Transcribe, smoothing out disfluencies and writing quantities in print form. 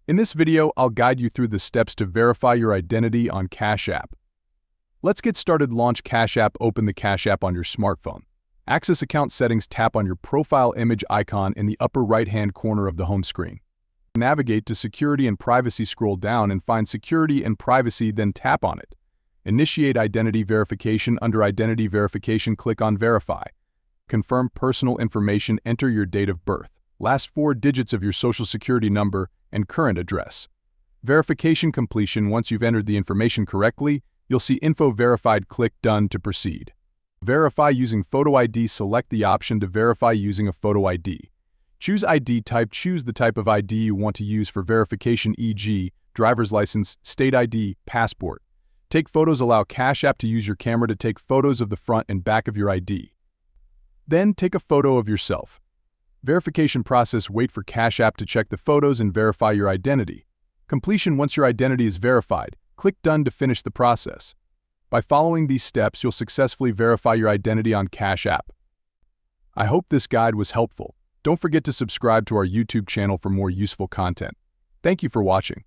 In this video, I'll guide you through the steps to verify your identity on Cash App. Let's get started. Launch Cash App. Open the Cash App on your smartphone. Access account settings. Tap on your profile image icon in the upper right-hand corner of the home screen. Navigate to Security and Privacy. Scroll down and find Security and Privacy, then tap on it. Initiate identity verification. Under Identity Verification, click on Verify. Confirm personal information. Enter your date of birth, last 4 digits of your social security number, and current address. Verification completion. Once you've entered the information correctly, you'll see Info Verified. Click Done to proceed. Verify using Photo ID. Select the option to verify using a photo ID. Choose ID type. Choose the type of ID you want to use for verification, e.g., driver's license, state ID, passport. Take photos. Allow Cash App to use your camera to take photos of the front and back of your ID. Then take a photo of yourself. Verification process. Wait for Cash App to check the photos and verify your identity. Completion. Once your identity is verified, click Done to finish the process. By following these steps, you'll successfully verify your identity on Cash App. I hope this guide was helpful. Don't forget to subscribe to our YouTube channel for more useful content. Thank you for watching.